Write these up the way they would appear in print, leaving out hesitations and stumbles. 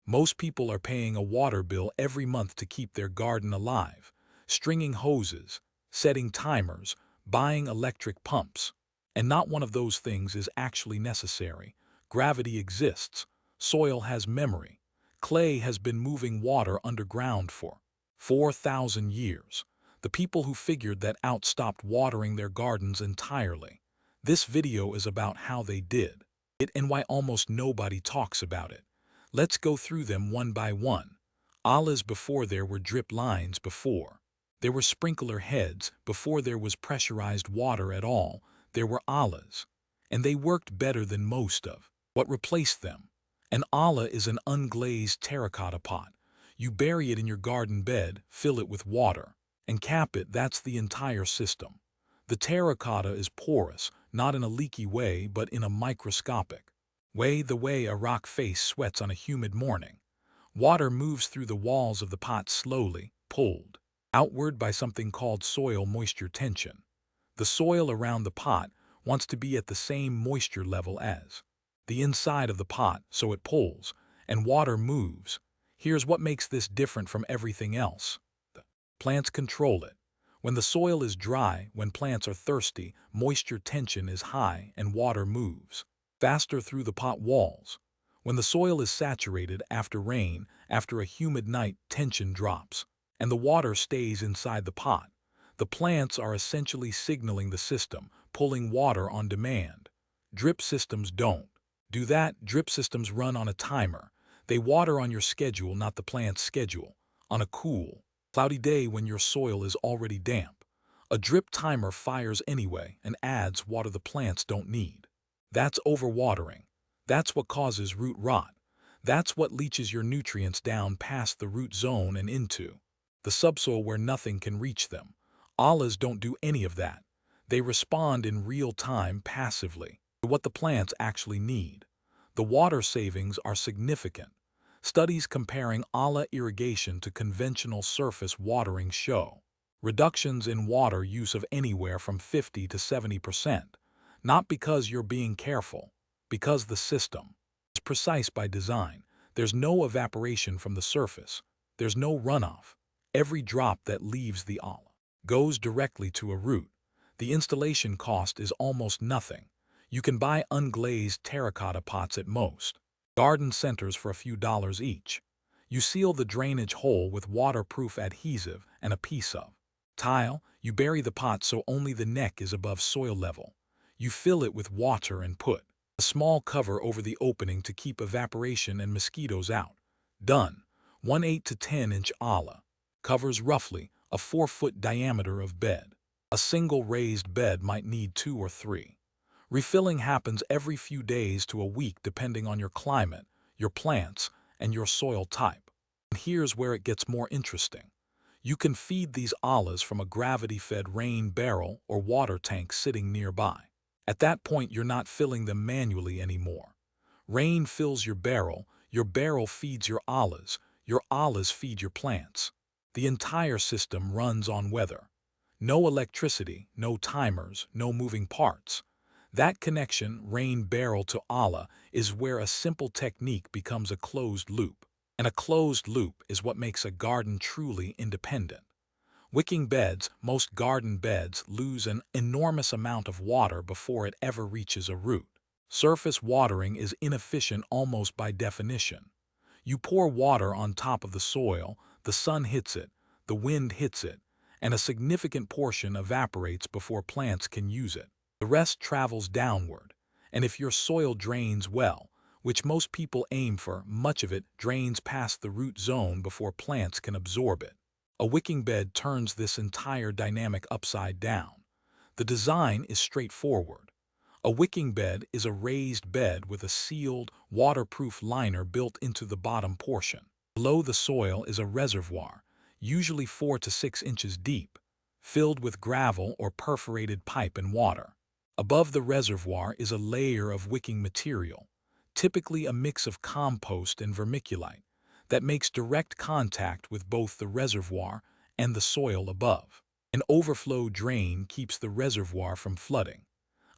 Most people are paying a water bill every month to keep their garden alive, stringing hoses, setting timers, buying electric pumps. And not one of those things is actually necessary. Gravity exists, soil has memory, clay has been moving water underground for 4,000 years. The people who figured that out stopped watering their gardens entirely. This video is about how they did it and why almost nobody talks about it. Let's go through them one by one. Allahs before there were drip lines before. There were sprinkler heads before there was pressurized water at all. There were Allahs. And they worked better than most of what replaced them. An Allah is an unglazed terracotta pot. You bury it in your garden bed, fill it with water, and cap it. That's the entire system. The terracotta is porous, not in a leaky way, but in a microscopic way, the way a rock face sweats on a humid morning. Water moves through the walls of the pot slowly, pulled outward by something called soil moisture tension. The soil around the pot wants to be at the same moisture level as the inside of the pot, so it pulls, and water moves. Here's what makes this different from everything else. The plants control it. When the soil is dry, when plants are thirsty, moisture tension is high and water moves faster through the pot walls. When the soil is saturated after rain, after a humid night, tension drops, and the water stays inside the pot. The plants are essentially signaling the system, pulling water on demand. Drip systems don't do that. Drip systems run on a timer. They water on your schedule, not the plant's schedule. On a cool, cloudy day when your soil is already damp, a drip timer fires anyway and adds water the plants don't need. That's overwatering. That's what causes root rot. That's what leaches your nutrients down past the root zone and into the subsoil where nothing can reach them. Allahs don't do any of that. They respond in real time passively to what the plants actually need. The water savings are significant. Studies comparing Allah irrigation to conventional surface watering show reductions in water use of anywhere from 50 to 70%. Not because you're being careful, because the system is precise by design. There's no evaporation from the surface. There's no runoff. Every drop that leaves the Allah goes directly to a root. The installation cost is almost nothing. You can buy unglazed terracotta pots at most garden centers for a few dollars each. You seal the drainage hole with waterproof adhesive and a piece of tile. You bury the pot so only the neck is above soil level. You fill it with water and put a small cover over the opening to keep evaporation and mosquitoes out. Done. 1 8 to 10 inch Allah covers roughly a 4-foot diameter of bed. A single raised bed might need 2 or 3. Refilling happens every few days to a week depending on your climate, your plants, and your soil type. And here's where it gets more interesting. You can feed these Allahs from a gravity-fed rain barrel or water tank sitting nearby. At that point, you're not filling them manually anymore. Rain fills your barrel feeds your Allahs feed your plants. The entire system runs on weather. No electricity, no timers, no moving parts. That connection, rain barrel to Allah, is where a simple technique becomes a closed loop. And a closed loop is what makes a garden truly independent. Wicking beds, most garden beds lose an enormous amount of water before it ever reaches a root. Surface watering is inefficient almost by definition. You pour water on top of the soil, the sun hits it, the wind hits it, and a significant portion evaporates before plants can use it. The rest travels downward, and if your soil drains well, which most people aim for, much of it drains past the root zone before plants can absorb it. A wicking bed turns this entire dynamic upside down. The design is straightforward. A wicking bed is a raised bed with a sealed, waterproof liner built into the bottom portion. Below the soil is a reservoir, usually 4 to 6 inches deep, filled with gravel or perforated pipe and water. Above the reservoir is a layer of wicking material, typically a mix of compost and vermiculite, that makes direct contact with both the reservoir and the soil above. An overflow drain keeps the reservoir from flooding.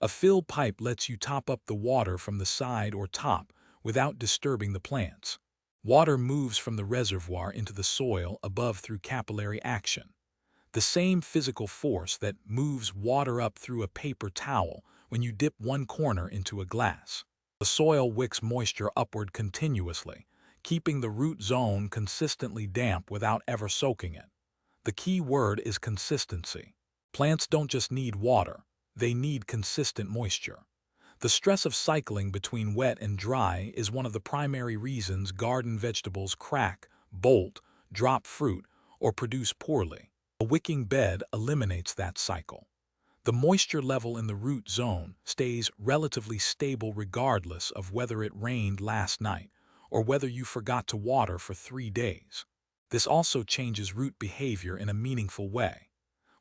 A fill pipe lets you top up the water from the side or top without disturbing the plants. Water moves from the reservoir into the soil above through capillary action, the same physical force that moves water up through a paper towel when you dip one corner into a glass. The soil wicks moisture upward continuously, keeping the root zone consistently damp without ever soaking it. The key word is consistency. Plants don't just need water, they need consistent moisture. The stress of cycling between wet and dry is one of the primary reasons garden vegetables crack, bolt, drop fruit, or produce poorly. A wicking bed eliminates that cycle. The moisture level in the root zone stays relatively stable regardless of whether it rained last night or whether you forgot to water for 3 days. This also changes root behavior in a meaningful way.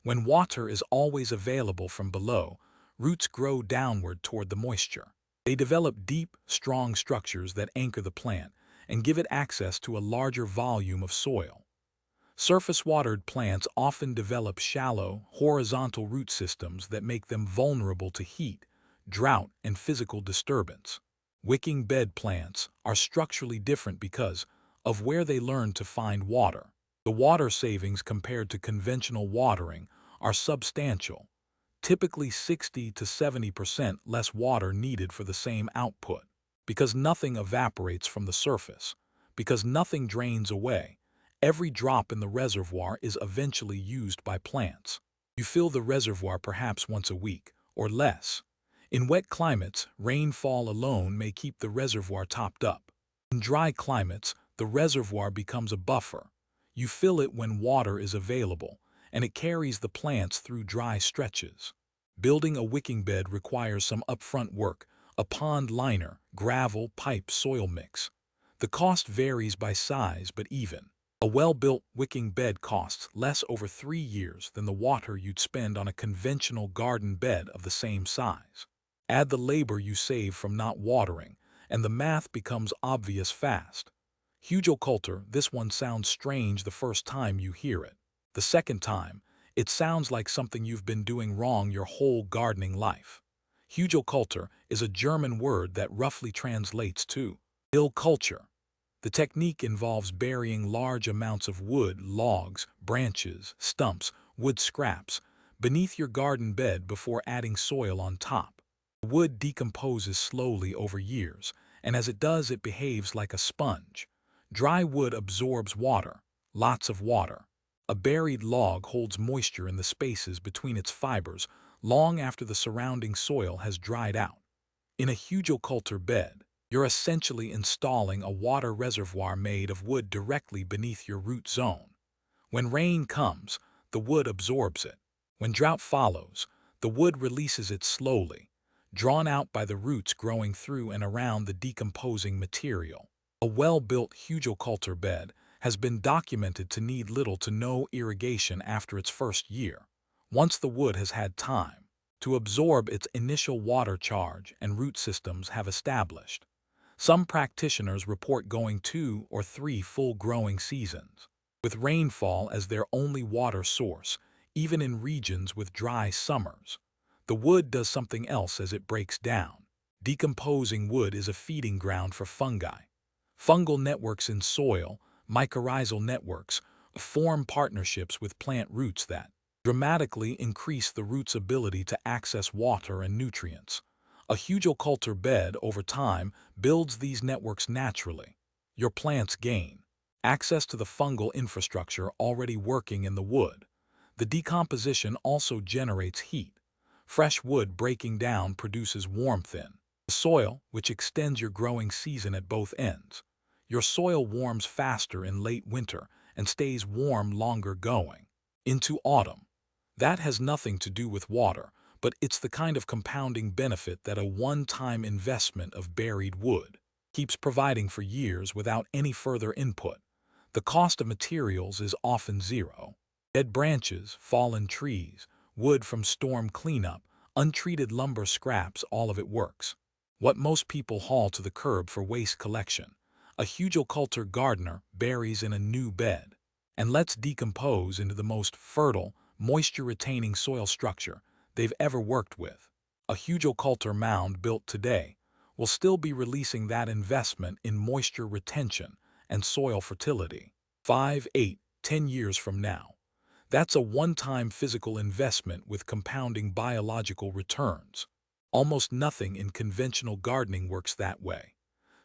When water is always available from below, roots grow downward toward the moisture. They develop deep, strong structures that anchor the plant and give it access to a larger volume of soil. Surface-watered plants often develop shallow, horizontal root systems that make them vulnerable to heat, drought, and physical disturbance. Wicking bed plants are structurally different because of where they learn to find water. The water savings compared to conventional watering are substantial, typically 60 to 70% less water needed for the same output, because nothing evaporates from the surface, because nothing drains away. Every drop in the reservoir is eventually used by plants. You fill the reservoir perhaps once a week, or less. In wet climates, rainfall alone may keep the reservoir topped up. In dry climates, the reservoir becomes a buffer. You fill it when water is available, and it carries the plants through dry stretches. Building a wicking bed requires some upfront work: a pond liner, gravel, pipe, soil mix. The cost varies by size, but even a well-built wicking bed costs less over 3 years than the water you'd spend on a conventional garden bed of the same size. Add the labor you save from not watering, and the math becomes obvious fast. Hugelkultur, this one sounds strange the first time you hear it. The second time, it sounds like something you've been doing wrong your whole gardening life. Hugelkultur is a German word that roughly translates to hill culture. The technique involves burying large amounts of wood, logs, branches, stumps, wood scraps beneath your garden bed before adding soil on top. The wood decomposes slowly over years, and as it does, it behaves like a sponge. Dry wood absorbs water, lots of water. A buried log holds moisture in the spaces between its fibers long after the surrounding soil has dried out. In a hugelkultur bed, you're essentially installing a water reservoir made of wood directly beneath your root zone. When rain comes, the wood absorbs it. When drought follows, the wood releases it slowly, drawn out by the roots growing through and around the decomposing material. A well-built hugelkultur bed has been documented to need little to no irrigation after its first year, once the wood has had time to absorb its initial water charge and root systems have established. Some practitioners report going 2 or 3 full growing seasons, with rainfall as their only water source, even in regions with dry summers. The wood does something else as it breaks down. Decomposing wood is a feeding ground for fungi. Fungal networks in soil, mycorrhizal networks, form partnerships with plant roots that dramatically increase the root's ability to access water and nutrients. A hugelkultur bed, over time, builds these networks naturally. Your plants gain access to the fungal infrastructure already working in the wood. The decomposition also generates heat. Fresh wood breaking down produces warmth in the soil, which extends your growing season at both ends. Your soil warms faster in late winter and stays warm longer going into autumn. That has nothing to do with water, but it's the kind of compounding benefit that a one-time investment of buried wood keeps providing for years without any further input. The cost of materials is often zero. Dead branches, fallen trees, wood from storm cleanup, untreated lumber scraps, all of it works. What most people haul to the curb for waste collection, a hugelkultur gardener buries in a new bed and lets decompose into the most fertile, moisture-retaining soil structure they've ever worked with. A hugelkultur mound built today will still be releasing that investment in moisture retention and soil fertility. 5, 8, 10 years from now. That's a one-time physical investment with compounding biological returns. Almost nothing in conventional gardening works that way.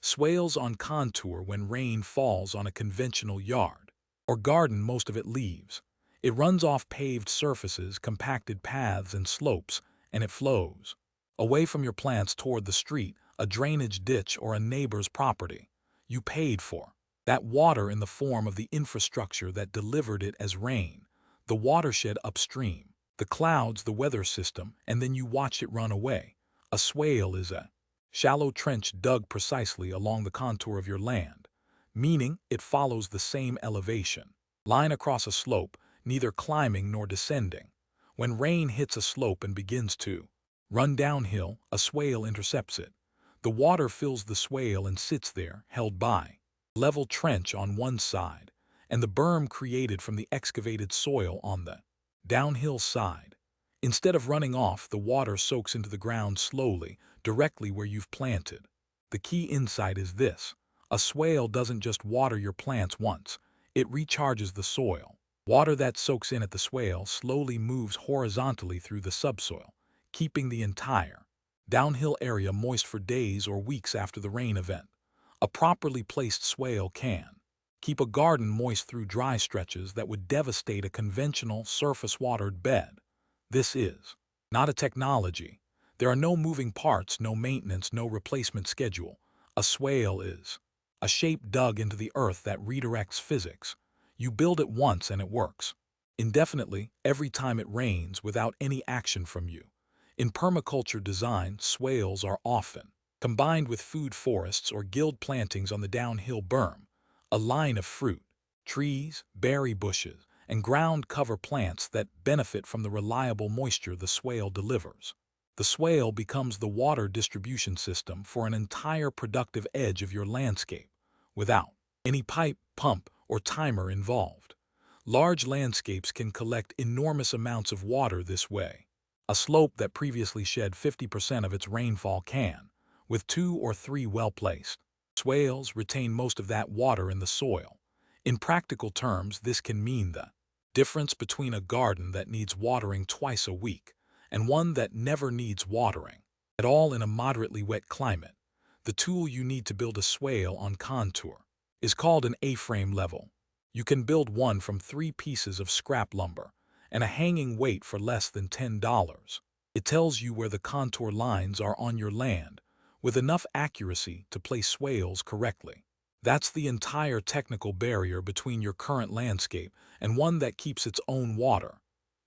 Swales on contour when rain falls on a conventional yard, or garden most of it leaves. It runs off paved surfaces, compacted paths and slopes, and it flows away from your plants toward the street, a drainage ditch, or a neighbor's property. You paid for that water in the form of the infrastructure that delivered it as rain, the watershed upstream, the clouds, the weather system, and then you watch it run away. A swale is a shallow trench dug precisely along the contour of your land, meaning it follows the same elevation line across a slope, neither climbing nor descending. When rain hits a slope and begins to run downhill, a swale intercepts it. The water fills the swale and sits there, held by level trench on one side, and the berm created from the excavated soil on the downhill side. Instead of running off, the water soaks into the ground slowly, directly where you've planted. The key insight is this: a swale doesn't just water your plants once, it recharges the soil. Water that soaks in at the swale slowly moves horizontally through the subsoil, keeping the entire downhill area moist for days or weeks after the rain event. A properly placed swale can keep a garden moist through dry stretches that would devastate a conventional surface-watered bed. This is not a technology. There are no moving parts, no maintenance, no replacement schedule. A swale is a shape dug into the earth that redirects physics. You build it once and it works indefinitely, every time it rains, without any action from you. In permaculture design, swales are often combined with food forests or guild plantings on the downhill berm, a line of fruit, trees, berry bushes, and ground cover plants that benefit from the reliable moisture the swale delivers. The swale becomes the water distribution system for an entire productive edge of your landscape, without any pipe, pump, or timer involved. Large landscapes can collect enormous amounts of water this way. A slope that previously shed 50% of its rainfall can, with 2 or 3 well-placed swales, retain most of that water in the soil. In practical terms, this can mean the difference between a garden that needs watering twice a week and one that never needs watering at all in a moderately wet climate. The tool you need to build a swale on contour is called an A-frame level. You can build one from 3 pieces of scrap lumber and a hanging weight for less than $10. It tells you where the contour lines are on your land, with enough accuracy to place swales correctly. That's the entire technical barrier between your current landscape and one that keeps its own water: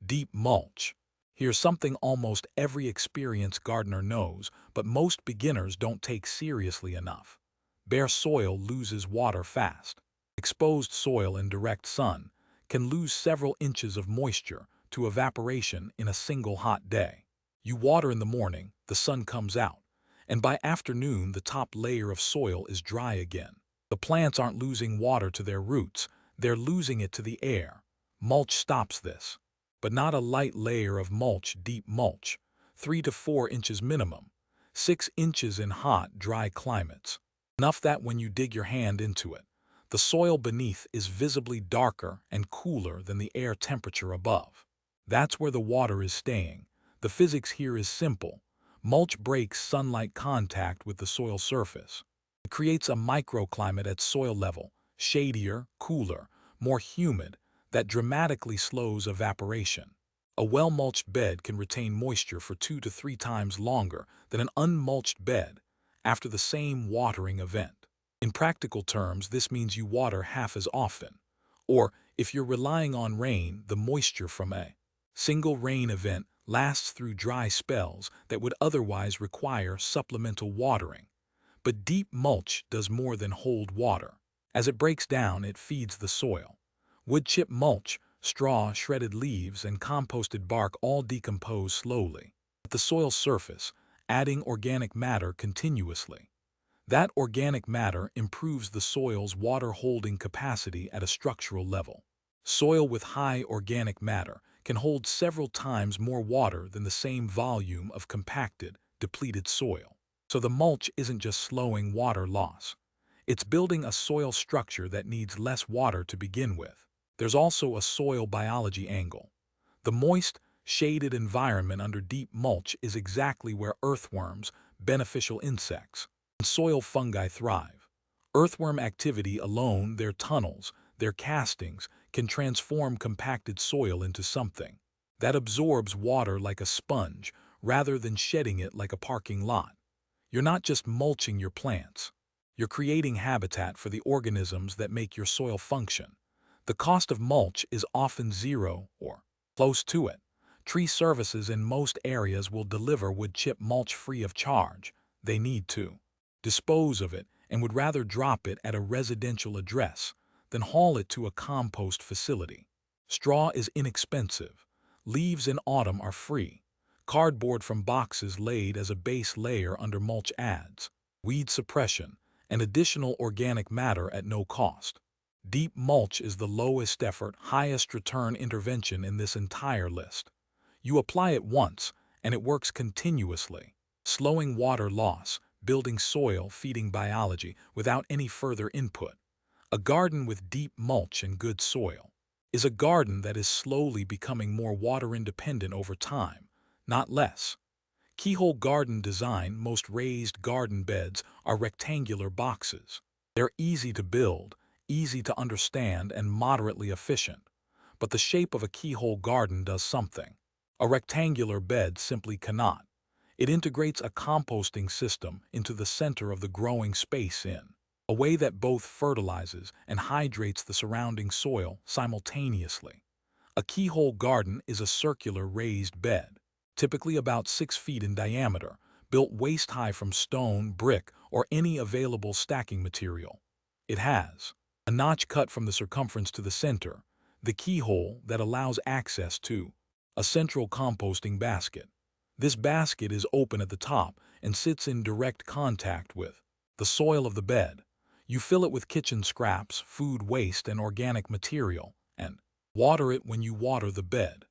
deep mulch. Here's something almost every experienced gardener knows, but most beginners don't take seriously enough. Bare soil loses water fast. Exposed soil in direct sun can lose several inches of moisture to evaporation in a single hot day. You water in the morning, the sun comes out, and by afternoon the top layer of soil is dry again. The plants aren't losing water to their roots, they're losing it to the air. Mulch stops this. But not a light layer of mulch, deep mulch, 3 to 4 inches minimum, 6 inches in hot, dry climates. Enough that when you dig your hand into it, the soil beneath is visibly darker and cooler than the air temperature above. That's where the water is staying. The physics here is simple. Mulch breaks sunlight contact with the soil surface. It creates a microclimate at soil level, shadier, cooler, more humid, that dramatically slows evaporation. A well-mulched bed can retain moisture for 2 to 3 times longer than an unmulched bed after the same watering event. In practical terms, this means you water half as often. Or, if you're relying on rain, the moisture from a single rain event lasts through dry spells that would otherwise require supplemental watering. But deep mulch does more than hold water. As it breaks down, it feeds the soil. Wood chip mulch, straw, shredded leaves, and composted bark all decompose slowly at the soil surface, adding organic matter continuously. That organic matter improves the soil's water-holding capacity at a structural level. Soil with high organic matter can hold several times more water than the same volume of compacted, depleted soil. So the mulch isn't just slowing water loss. It's building a soil structure that needs less water to begin with. There's also a soil biology angle. The moist, shaded environment under deep mulch is exactly where earthworms, beneficial insects, and soil fungi thrive. Earthworm activity alone, their tunnels, their castings, can transform compacted soil into something that absorbs water like a sponge rather than shedding it like a parking lot. You're not just mulching your plants. You're creating habitat for the organisms that make your soil function. The cost of mulch is often zero or close to it. Tree services in most areas will deliver wood chip mulch free of charge. They need to dispose of it and would rather drop it at a residential address than haul it to a compost facility. Straw is inexpensive. Leaves in autumn are free. Cardboard from boxes laid as a base layer under mulch adds weed suppression and additional organic matter at no cost. Deep mulch is the lowest effort, highest return intervention in this entire list. You apply it once, and it works continuously, slowing water loss, building soil, feeding biology without any further input. A garden with deep mulch and good soil is a garden that is slowly becoming more water independent over time, not less. Keyhole garden design. Most raised garden beds are rectangular boxes. They're easy to build, easy to understand, and moderately efficient. But the shape of a keyhole garden does something a rectangular bed simply cannot. It integrates a composting system into the center of the growing space in a way that both fertilizes and hydrates the surrounding soil simultaneously. A keyhole garden is a circular raised bed, typically about 6 feet in diameter, built waist-high from stone, brick, or any available stacking material. It has a notch cut from the circumference to the center, the keyhole that allows access to a central composting basket. This basket is open at the top and sits in direct contact with the soil of the bed. You fill it with kitchen scraps, food waste, and organic material, and water it when you water the bed.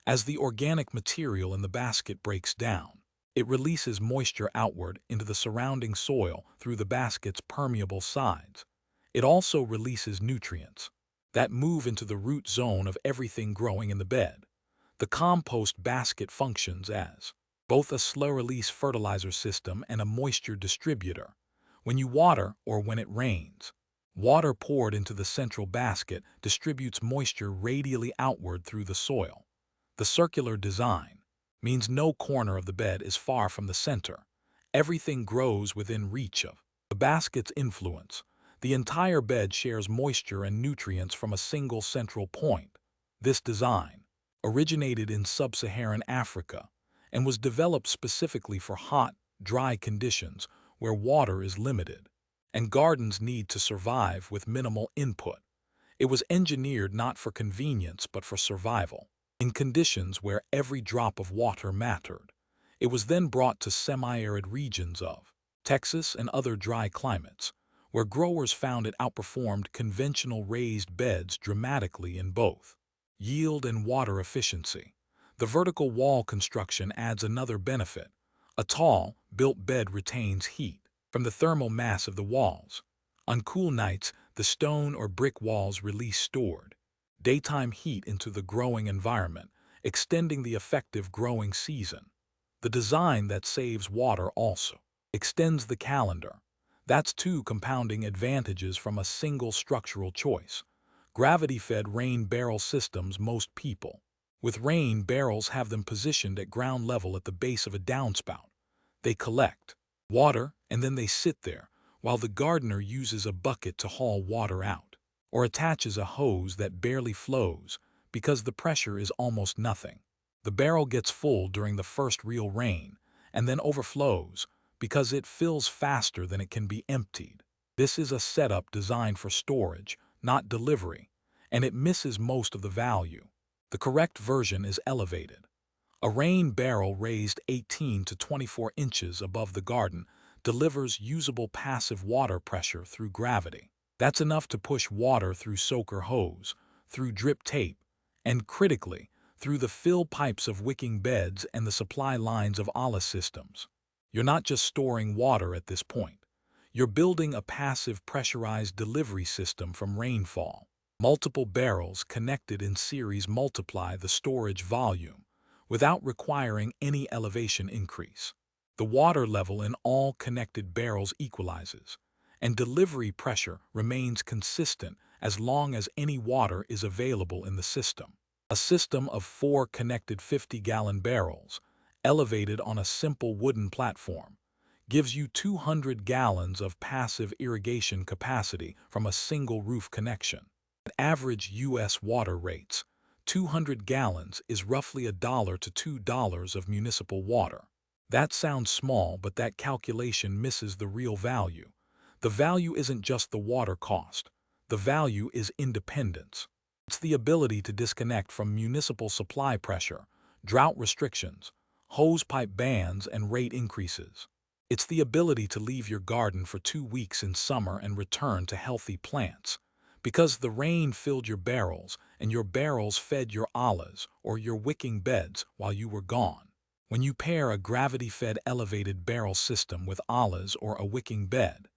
As the organic material in the basket breaks down, it releases moisture outward into the surrounding soil through the basket's permeable sides. It also releases nutrients that move into the root zone of everything growing in the bed. The compost basket functions as both a slow-release fertilizer system and a moisture distributor. When you water or when it rains, water poured into the central basket distributes moisture radially outward through the soil. The circular design means no corner of the bed is far from the center. Everything grows within reach of the basket's influence. The entire bed shares moisture and nutrients from a single central point. This design originated in sub-Saharan Africa and was developed specifically for hot, dry conditions where water is limited and gardens need to survive with minimal input. It was engineered not for convenience but for survival. In conditions where every drop of water mattered, it was then brought to semi-arid regions of Texas and other dry climates, where growers found it outperformed conventional raised beds dramatically in both yield and water efficiency. The vertical wall construction adds another benefit. A tall, built bed retains heat from the thermal mass of the walls. On cool nights, the stone or brick walls release stored daytime heat into the growing environment, extending the effective growing season. The design that saves water also extends the calendar. That's two compounding advantages from a single structural choice. Gravity-fed rain barrel systems. Most people with rain barrels have them positioned at ground level at the base of a downspout. They collect water and then they sit there while the gardener uses a bucket to haul water out, or attaches a hose that barely flows because the pressure is almost nothing. The barrel gets full during the first real rain and then overflows because it fills faster than it can be emptied. This is a setup designed for storage, not delivery, and it misses most of the value. The correct version is elevated. A rain barrel raised 18 to 24 inches above the garden delivers usable passive water pressure through gravity. That's enough to push water through soaker hose, through drip tape, and critically, through the fill pipes of wicking beds and the supply lines of ALA systems. You're not just storing water at this point. You're building a passive pressurized delivery system from rainfall. Multiple barrels connected in series multiply the storage volume without requiring any elevation increase. The water level in all connected barrels equalizes, and delivery pressure remains consistent as long as any water is available in the system. A system of 4 connected 50-gallon barrels, elevated on a simple wooden platform, gives you 200 gallons of passive irrigation capacity from a single roof connection. At average U.S. water rates, 200 gallons is roughly $1 to $2 of municipal water. That sounds small, but that calculation misses the real value. The value isn't just the water cost. The value is independence. It's the ability to disconnect from municipal supply pressure, drought restrictions, hosepipe bans, and rate increases. It's the ability to leave your garden for 2 weeks in summer and return to healthy plants, because the rain filled your barrels and your barrels fed your olives or your wicking beds while you were gone. When you pair a gravity-fed elevated barrel system with olives or a wicking bed,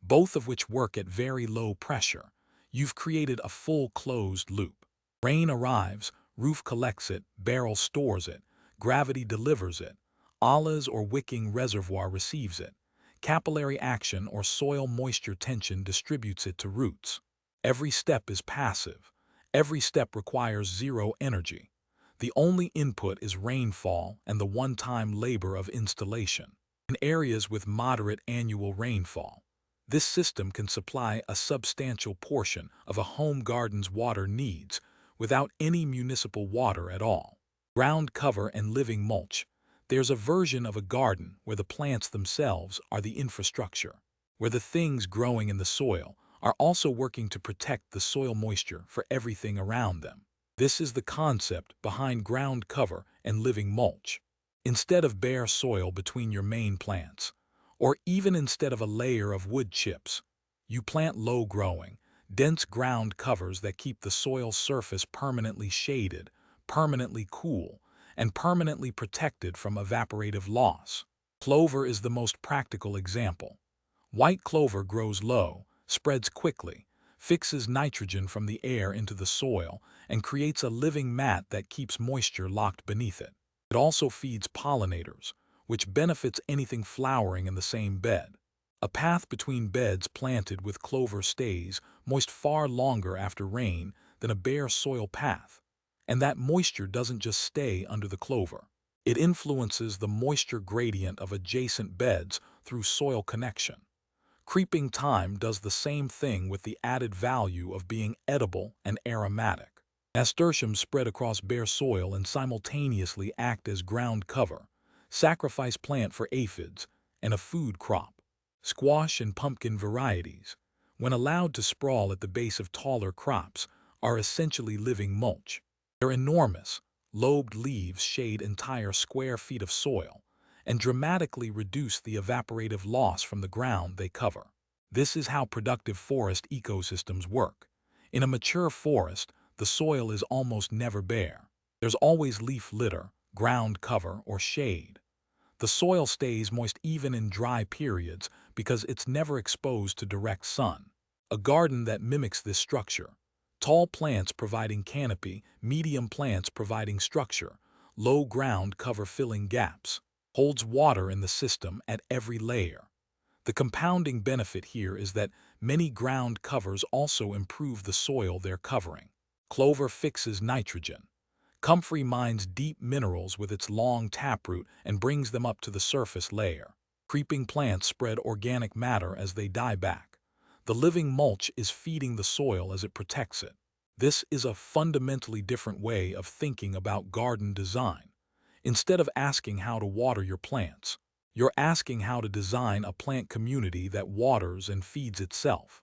both of which work at very low pressure, you've created a full closed loop. Rain arrives, roof collects it, barrel stores it, gravity delivers it, olives or wicking reservoir receives it, capillary action or soil moisture tension distributes it to roots. Every step is passive. Every step requires zero energy. The only input is rainfall and the one-time labor of installation. In areas with moderate annual rainfall, this system can supply a substantial portion of a home garden's water needs without any municipal water at all. Ground cover and living mulch. There's a version of a garden where the plants themselves are the infrastructure, where the things growing in the soil are also working to protect the soil moisture for everything around them. This is the concept behind ground cover and living mulch. Instead of bare soil between your main plants, or even instead of a layer of wood chips, you plant low-growing, dense ground covers that keep the soil surface permanently shaded, permanently cool, and permanently protected from evaporative loss. Clover is the most practical example. White clover grows low, spreads quickly, fixes nitrogen from the air into the soil, and creates a living mat that keeps moisture locked beneath it. It also feeds pollinators, which benefits anything flowering in the same bed. A path between beds planted with clover stays moist far longer after rain than a bare soil path. And that moisture doesn't just stay under the clover. It influences the moisture gradient of adjacent beds through soil connection. Creeping thyme does the same thing with the added value of being edible and aromatic. Nasturtiums spread across bare soil and simultaneously act as ground cover, sacrifice plant for aphids, and a food crop. Squash and pumpkin varieties, when allowed to sprawl at the base of taller crops, are essentially living mulch. Their enormous, lobed leaves shade entire square feet of soil and dramatically reduce the evaporative loss from the ground they cover. This is how productive forest ecosystems work. In a mature forest, the soil is almost never bare. There's always leaf litter, ground cover, or shade. The soil stays moist even in dry periods because it's never exposed to direct sun. A garden that mimics this structure, tall plants providing canopy, medium plants providing structure, low ground cover filling gaps, holds water in the system at every layer. The compounding benefit here is that many ground covers also improve the soil they're covering. Clover fixes nitrogen. Comfrey mines deep minerals with its long taproot and brings them up to the surface layer. Creeping plants spread organic matter as they die back. The living mulch is feeding the soil as it protects it. This is a fundamentally different way of thinking about garden design. Instead of asking how to water your plants, you're asking how to design a plant community that waters and feeds itself.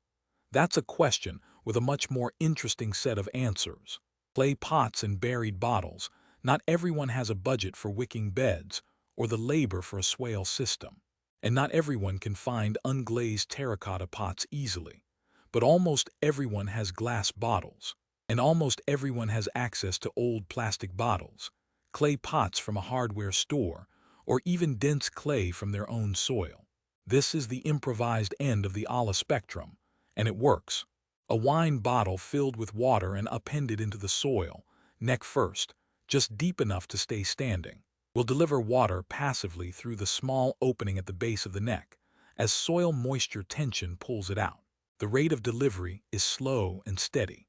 That's a question with a much more interesting set of answers. Clay pots and buried bottles. Not everyone has a budget for wicking beds or the labor for a swale system. And not everyone can find unglazed terracotta pots easily. But almost everyone has glass bottles. And almost everyone has access to old plastic bottles, clay pots from a hardware store, or even dense clay from their own soil. This is the improvised end of the Allah spectrum, and it works. A wine bottle filled with water and upended into the soil, neck first, just deep enough to stay standing, will deliver water passively through the small opening at the base of the neck, as soil moisture tension pulls it out. The rate of delivery is slow and steady.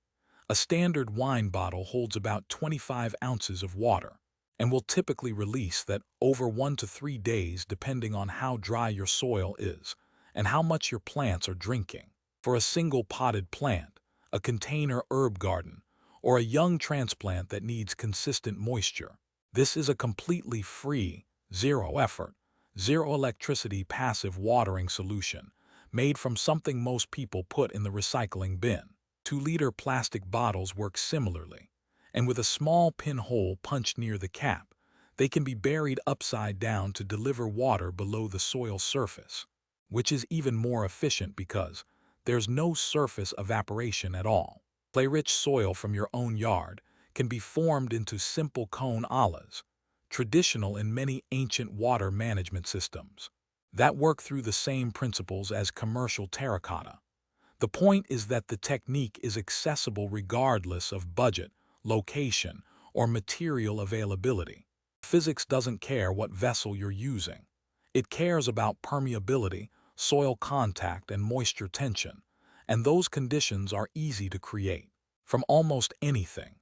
A standard wine bottle holds about 25 ounces of water and will typically release that over 1 to 3 days depending on how dry your soil is and how much your plants are drinking. For a single potted plant, a container herb garden, or a young transplant that needs consistent moisture, this is a completely free, zero-effort, zero-electricity passive watering solution made from something most people put in the recycling bin. 2-liter plastic bottles work similarly, and with a small pinhole punched near the cap, they can be buried upside down to deliver water below the soil surface, which is even more efficient because there's no surface evaporation at all. Clay-rich soil from your own yard can be formed into simple cone alas, traditional in many ancient water management systems, that work through the same principles as commercial terracotta. The point is that the technique is accessible regardless of budget, location, or material availability. Physics doesn't care what vessel you're using. It cares about permeability, soil contact, and moisture tension, and those conditions are easy to create from almost anything.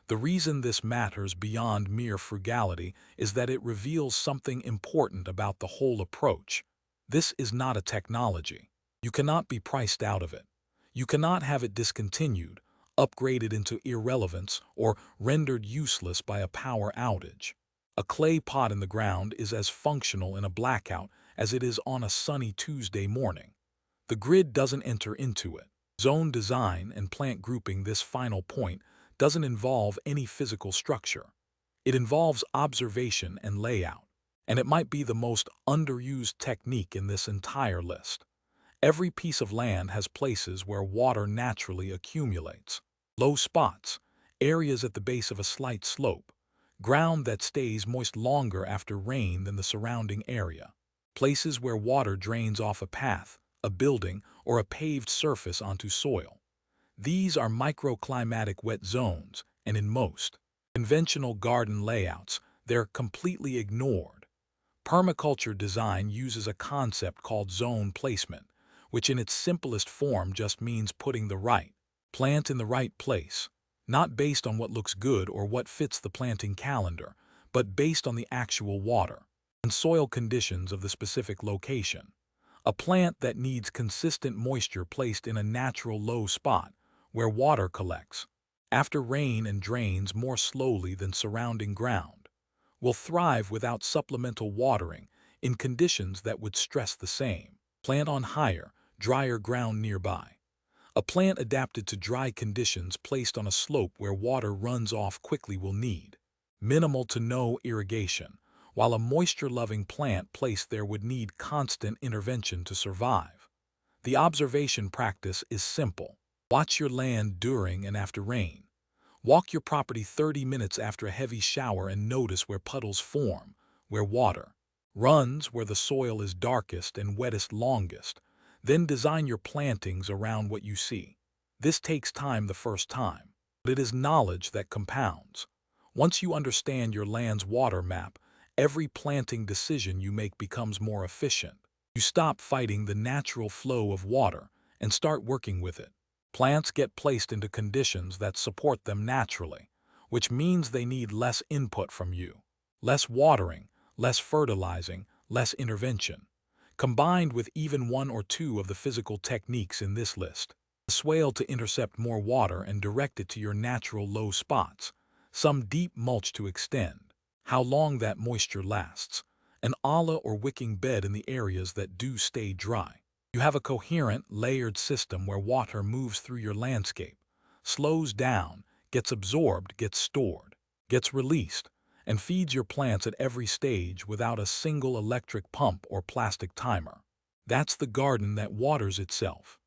The reason this matters beyond mere frugality is that it reveals something important about the whole approach. This is not a technology. You cannot be priced out of it. You cannot have it discontinued, upgraded into irrelevance, or rendered useless by a power outage. A clay pot in the ground is as functional in a blackout as it is on a sunny Tuesday morning. The grid doesn't enter into it. Zone design and plant grouping, this final point, doesn't involve any physical structure. It involves observation and layout, and it might be the most underused technique in this entire list. Every piece of land has places where water naturally accumulates. Low spots, areas at the base of a slight slope, ground that stays moist longer after rain than the surrounding area, places where water drains off a path, a building, or a paved surface onto soil. These are microclimatic wet zones, and in most conventional garden layouts, they're completely ignored. Permaculture design uses a concept called zone placement, which in its simplest form just means putting the right plant in the right place, not based on what looks good or what fits the planting calendar, but based on the actual water and soil conditions of the specific location. A plant that needs consistent moisture placed in a natural low spot where water collects after rain and drains more slowly than surrounding ground will thrive without supplemental watering in conditions that would stress the same plant on higher, drier ground nearby. A plant adapted to dry conditions placed on a slope where water runs off quickly will need minimal to no irrigation, while a moisture-loving plant placed there would need constant intervention to survive. The observation practice is simple. Watch your land during and after rain. Walk your property 30 minutes after a heavy shower and notice where puddles form, where water runs, where the soil is darkest and wettest longest. Then design your plantings around what you see. This takes time the first time, but it is knowledge that compounds. Once you understand your land's water map, every planting decision you make becomes more efficient. You stop fighting the natural flow of water and start working with it. Plants get placed into conditions that support them naturally, which means they need less input from you. Less watering, less fertilizing, less intervention. Combined with even 1 or 2 of the physical techniques in this list, a swale to intercept more water and direct it to your natural low spots, some deep mulch to extend, how long that moisture lasts, an ala or wicking bed in the areas that do stay dry. You have a coherent, layered system where water moves through your landscape, slows down, gets absorbed, gets stored, gets released, and feeds your plants at every stage without a single electric pump or plastic timer. That's the garden that waters itself.